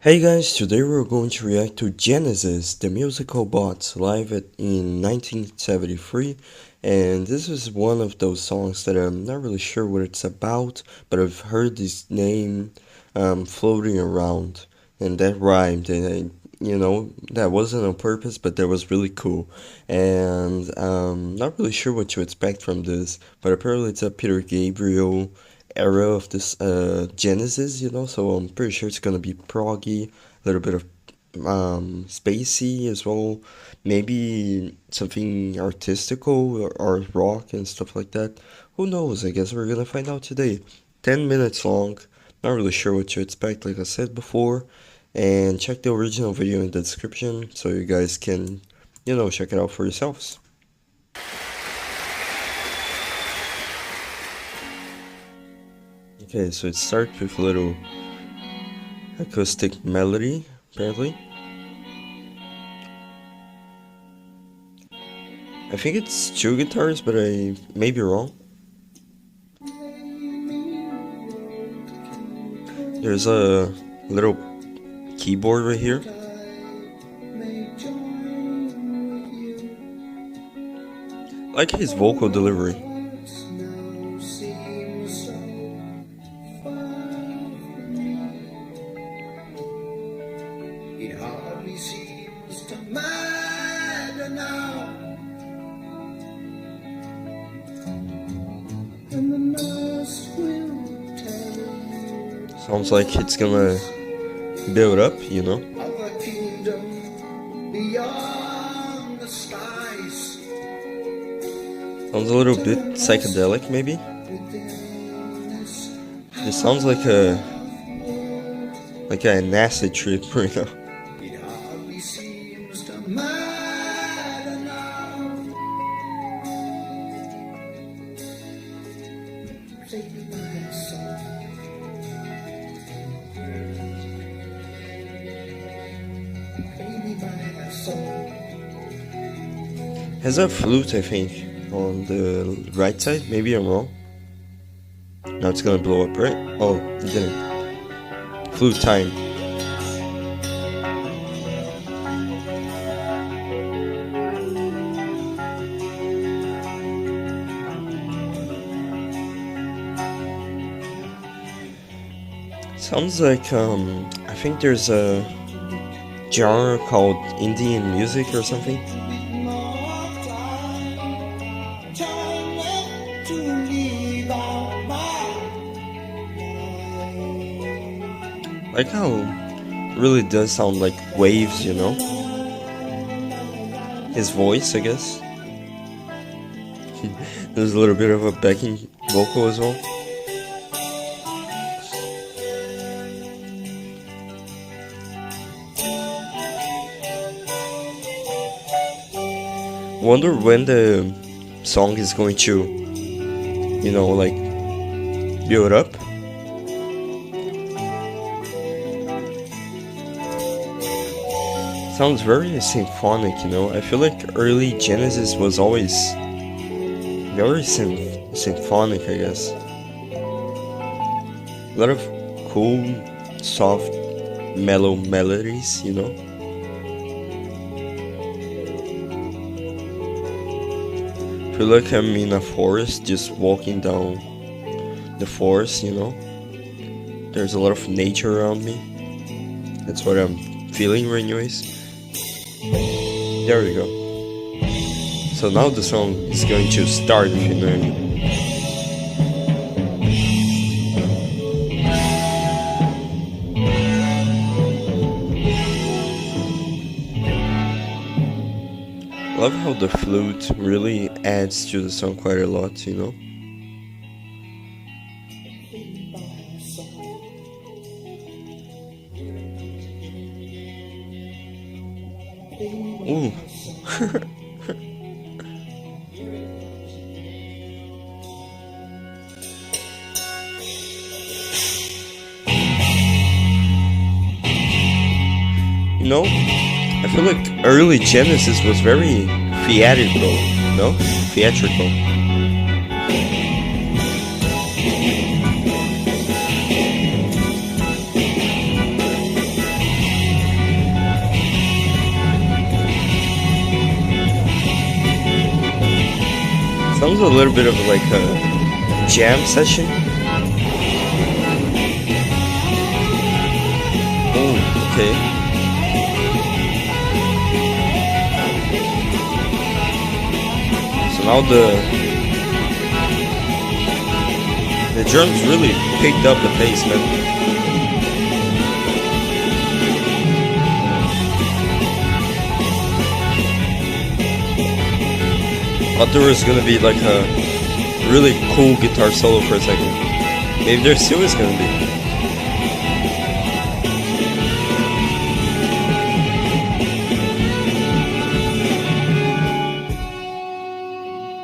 Hey guys, today we're going to react to Genesis, the musical bots, in 1973, and this is one of those songs that I'm not really sure what it's about, but I've heard this name floating around, and that rhymed, and that wasn't on purpose, but that was really cool, and not really sure what to expect from this, but apparently it's a Peter Gabriel era of this Genesis, so I'm pretty sure it's gonna be proggy, a little bit of spacey as well, maybe something artistical or art rock and stuff like that. Who knows? I guess we're gonna find out today. 10 minutes long, not really sure what to expect, like I said before, and check the original video in the description so you guys can, check it out for yourselves. Okay, so it starts with a little acoustic melody, apparently. I think it's two guitars, but I may be wrong. There's a little keyboard right here. I like his vocal delivery. It hardly seems to matter now. And the nurse will tell you. Sounds like it's gonna build up, Of a kingdom beyond the skies. Sounds a little bit psychedelic, maybe. It sounds like an acid trip right now. It hardly seems to matter now. Take my soul. Baby, my soul. Has a flute, I think, on the right side. Maybe I'm wrong. Now it's gonna blow up, right? Oh, it didn't. Flute time. Sounds like I think there's a genre called Indian music or something. Like how it really does sound like waves, His voice, I guess. There's a little bit of a backing vocal as well. Wonder when the song is going to, like build up. Sounds very symphonic, I feel like early Genesis was always very symphonic, I guess. A lot of cool, soft, mellow melodies, I feel like I'm in a forest, just walking down the forest, There's a lot of nature around me. That's what I'm feeling right anyways. There we go. So now the song is going to start, if you know what I mean. Love how the flute really adds to the song quite a lot, Ooh. I feel like early Genesis was very theatrical, no? Theatrical. sounds a little bit of like a jam session. Oh, okay. So now the drums really picked up the pace, man. I thought there was gonna be like a really cool guitar solo for a second. Maybe there still is gonna be.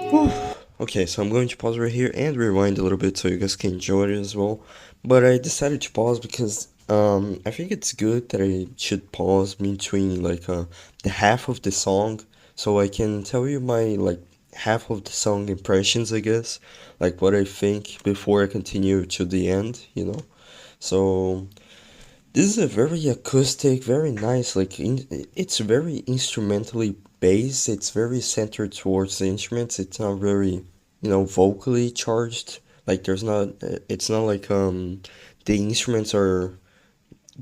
Whew. Okay, so I'm going to pause right here and rewind a little bit so you guys can enjoy it as well. But I decided to pause because I think it's good that I should pause between like the half of the song so I can tell you my like half of the song impressions, I guess, like what I think before I continue to the end, you know. So this is a very acoustic, very nice, like it's very instrumentally based. It's very centered towards the instruments. It's not very, you know, vocally charged. Like there's not, it's not like the instruments are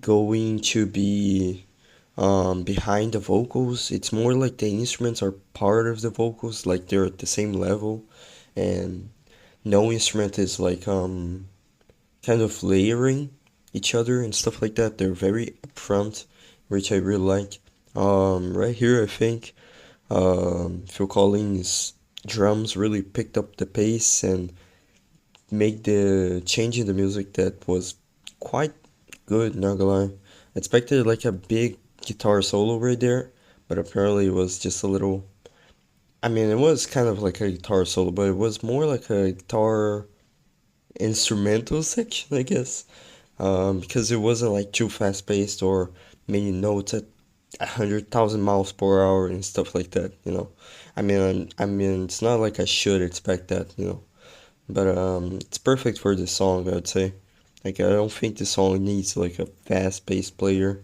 going to be behind the vocals. It's more like the instruments are part of the vocals, like they're at the same level, and no instrument is like kind of layering each other and stuff like that. They're very upfront, which I really like. Right here, I think Phil Collins' drums really picked up the pace and make the change in the music that was quite good, not gonna lie. I expected like a big guitar solo right there, but apparently it was just a little. I mean, it was kind of like a guitar solo, but it was more like a guitar instrumental section, I guess, because it wasn't like too fast paced or many notes at 100,000 miles per hour and stuff like that. You know, I mean, it's not like I should expect that. You know, but it's perfect for this song, I'd say. Like, I don't think the song needs like a fast paced player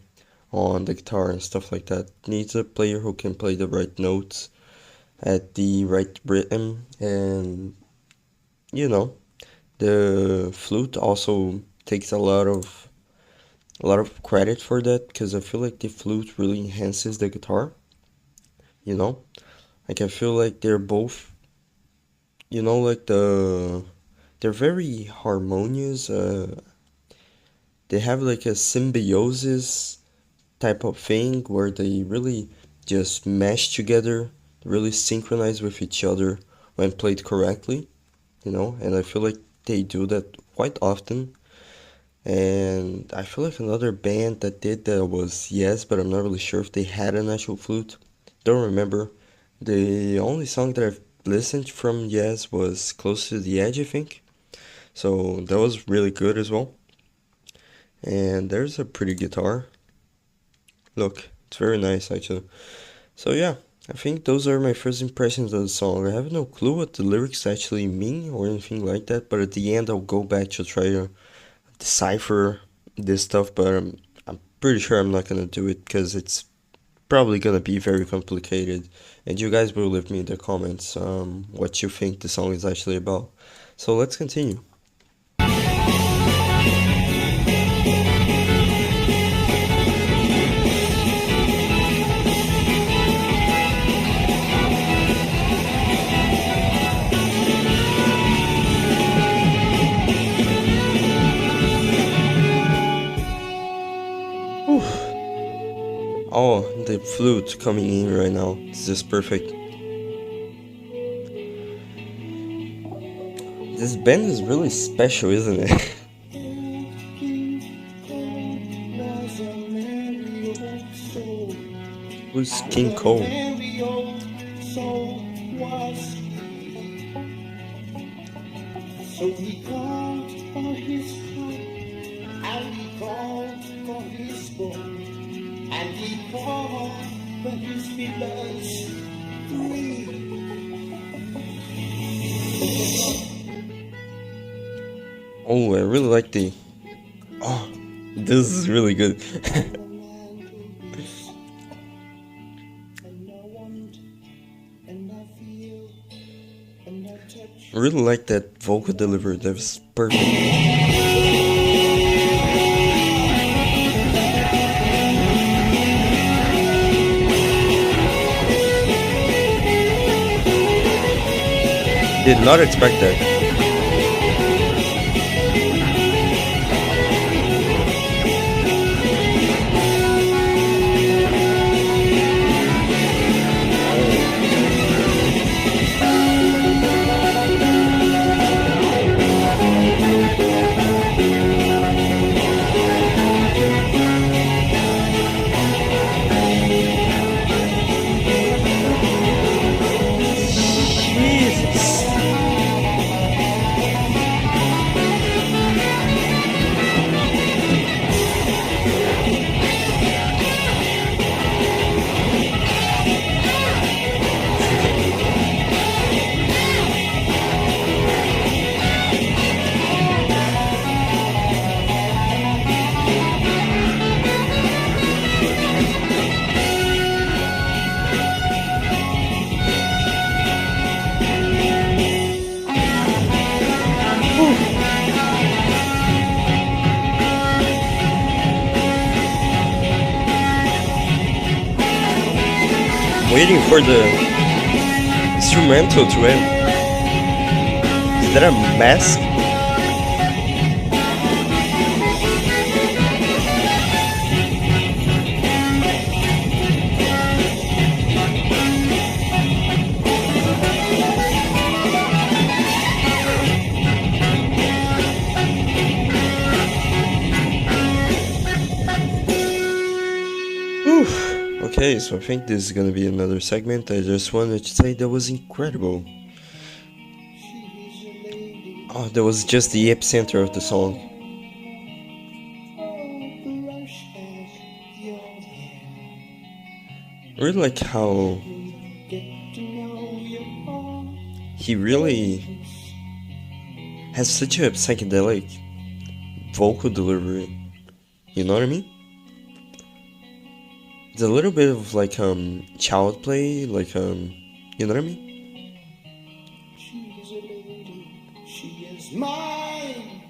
on the guitar and stuff like that. It needs a player who can play the right notes at the right rhythm, and you know, the flute also takes a lot of credit for that because I feel like the flute really enhances the guitar, you know? Like I feel like they're both, you know, like they're very harmonious. They have like a symbiosis type of thing where they really just mesh together, really synchronize with each other when played correctly, you know? And I feel like they do that quite often. And I feel like another band that did that was Yes, but I'm not really sure if they had an actual flute. Don't remember. The only song that I've listened from Yes was Close to the Edge, I think. So that was really good as well. And there's a pretty guitar. Look, it's very nice actually. So yeah, I think those are my first impressions of the song. I have no clue what the lyrics actually mean or anything like that, but at the end I'll go back to try to decipher this stuff, but I'm pretty sure I'm not gonna do it because it's probably gonna be very complicated. And you guys will leave me in the comments what you think the song is actually about. So let's continue. Oh, the flute coming in right now. This is perfect. This band is really special, isn't it? Who's King Cole? So he called for his heart, and he called for his boy, and he called for his beloved me. Oh, I really like the. Oh, this is really good. I really like that vocal delivery. That was perfect. Did not expect that. Waiting for the instrumental to end. Is that a mask? Oof. Okay, so I think this is gonna be another segment. I just wanted to say that was incredible. Oh, that was just the epicenter of the song. I really like how he really has such a psychedelic vocal delivery. You know what I mean? It's a little bit of like child play, like you know what I mean? She is a lady, she is mine.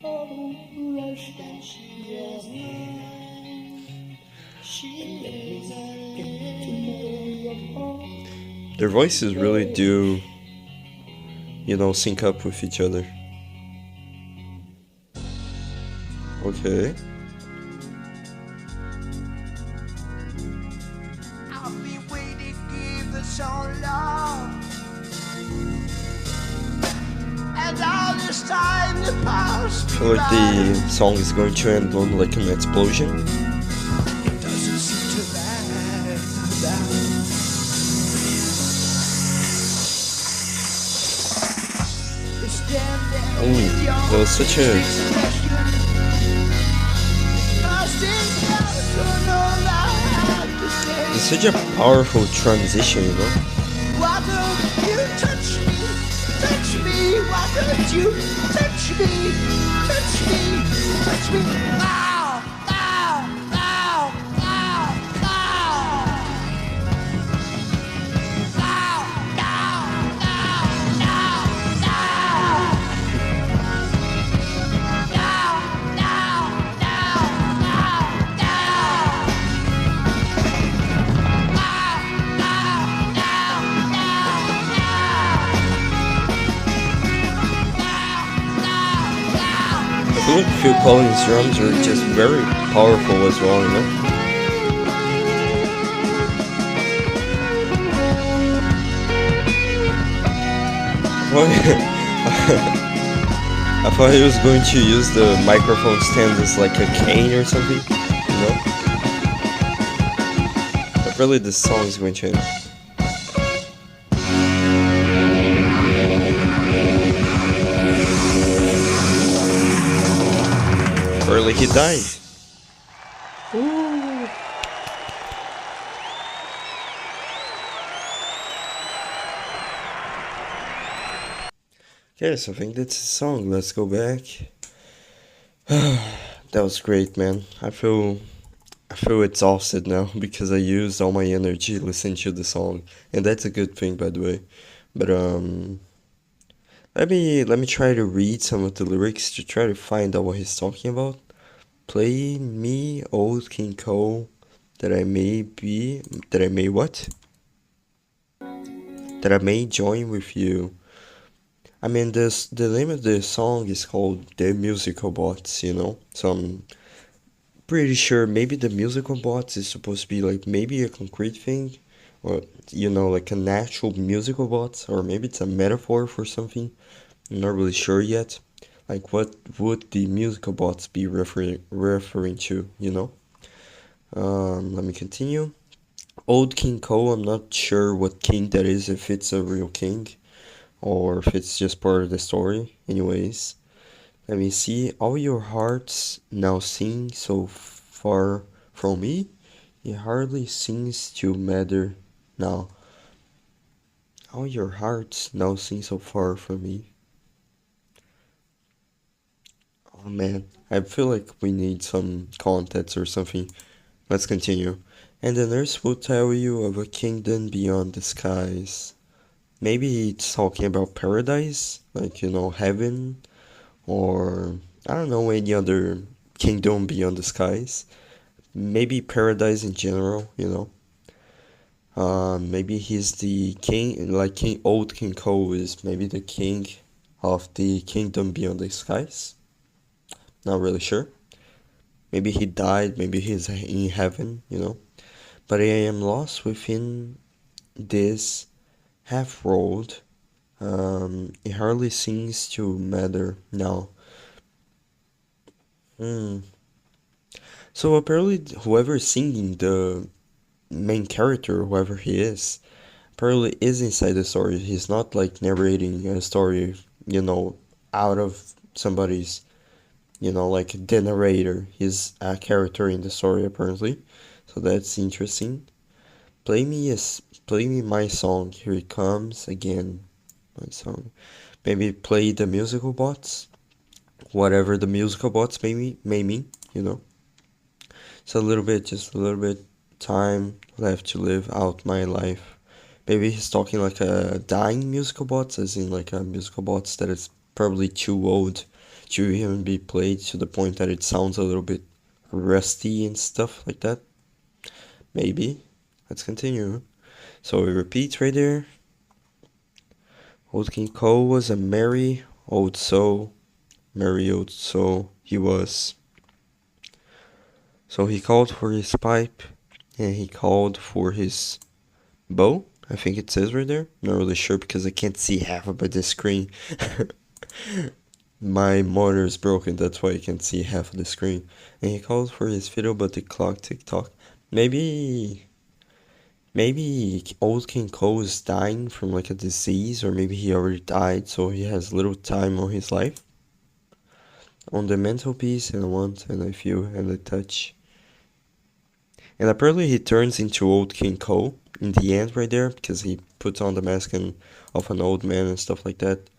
Oh, Russia, she is mine. She is get to know your heart. Their voices really do, you know, sync up with each other. Okay. I've been waiting to give the song love. And all this time the past. I feel like the song is going to end on like an explosion. It doesn't seem to matter. Oh, that was such a it's such a powerful transition, you know? Why don't you touch me? Touch me. Why don't you touch me? Touch me. Touch me. Ow! Ow! Ow! Ow! Ow! Ow! Ow! I feel like Phil Collins' drums are just very powerful as well, you know? I thought he was going to use the microphone stand as like a cane or something, you know? But really this song is going to end. Early he died. Ooh. Okay, so I think that's the song. Let's go back. That was great, man. I feel exhausted now because I used all my energy listening to the song, and that's a good thing, by the way. But let me try to read some of the lyrics to try to find out what he's talking about. Play me, old King Cole, that I may what? That I may join with you. I mean, the name of the song is called The Musical Bots, you know? So I'm pretty sure maybe the musical bots is supposed to be like maybe a concrete thing, or, you know, like an actual musical bot, or maybe it's a metaphor for something. I'm not really sure yet. Like, what would the musical bots be referring to, you know? Let me continue. Old King Cole, I'm not sure what king that is, if it's a real king or if it's just part of the story. Anyways, let me see. All your hearts now sing so far from me. It hardly seems to matter now. All your hearts now sing so far from me. Oh man, I feel like we need some context or something. Let's continue. And the nurse will tell you of a kingdom beyond the skies. Maybe it's talking about paradise, like, you know, heaven, or I don't know, any other kingdom beyond the skies. Maybe paradise in general, you know. Maybe he's the king, like old King Cole is maybe the king of the kingdom beyond the skies. Not really sure. Maybe he died, maybe he's in heaven, you know. But I am lost within this half world. It hardly seems to matter now. Hmm. So apparently, whoever is singing, the main character, whoever he is, apparently is inside the story. He's not like narrating a story, you know, out of somebody's, you know, like the narrator. He's a character in the story apparently. So that's interesting. Play me my song. Here it comes again. My song. Maybe play the musical bots. Whatever the musical bots may mean, you know. So a little bit, just a little bit time left to live out my life. Maybe he's talking like a dying musical bots, as in like a musical bots that is probably too old to even be played to the point that it sounds a little bit rusty and stuff like that. Maybe. Let's continue. So we repeat right there. Old King Cole was a merry old soul he was. So he called for his pipe and he called for his bow. I think it says right there. Not really sure because I can't see half of the screen. My monitor is broken, that's why I can't see half of the screen. And he called for his fiddle, but the clock ticked tock. Maybe old King Cole is dying from like a disease, or maybe he already died, so he has little time on his life. On the mantelpiece, and I want, and I feel, and I touch. And apparently he turns into old King Cole in the end right there, because he puts on the mask of an old man and stuff like that.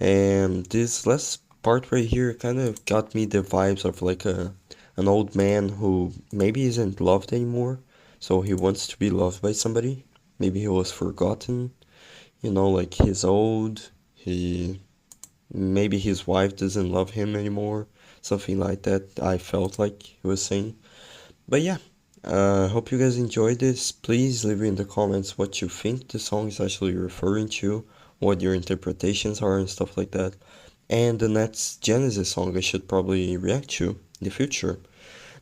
And this last part right here kind of got me the vibes of like an old man who maybe isn't loved anymore, so he wants to be loved by somebody. Maybe he was forgotten, you know, like he's old, he maybe his wife doesn't love him anymore, something like that. I felt like he was saying. But yeah, hope you guys enjoyed this. Please leave in the comments what you think the song is actually referring to, what your interpretations are and stuff like that. And the next Genesis song I should probably react to in the future.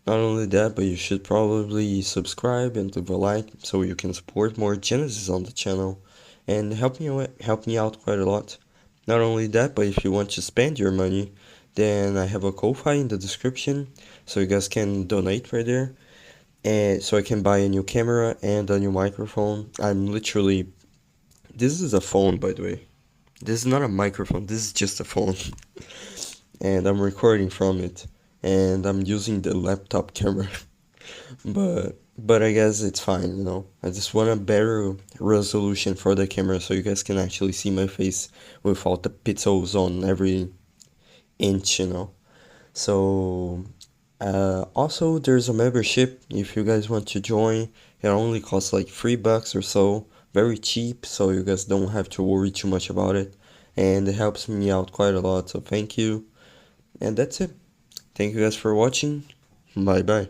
Not only that, but you should probably subscribe and leave a like so you can support more Genesis on the channel and help me out quite a lot. Not only that, but if you want to spend your money, then I have a Ko-Fi in the description, so you guys can donate right there. And so I can buy a new camera and a new microphone. This is a phone, by the way. This is not a microphone, this is just a phone. And I'm recording from it. And I'm using the laptop camera. But I guess it's fine, you know. I just want a better resolution for the camera so you guys can actually see my face without the pixels on every inch, you know. So also there's a membership if you guys want to join. It only costs like $3 or so very cheap, so you guys don't have to worry too much about it, and it helps me out quite a lot, so thank you. And that's it. Thank you guys for watching. Bye bye.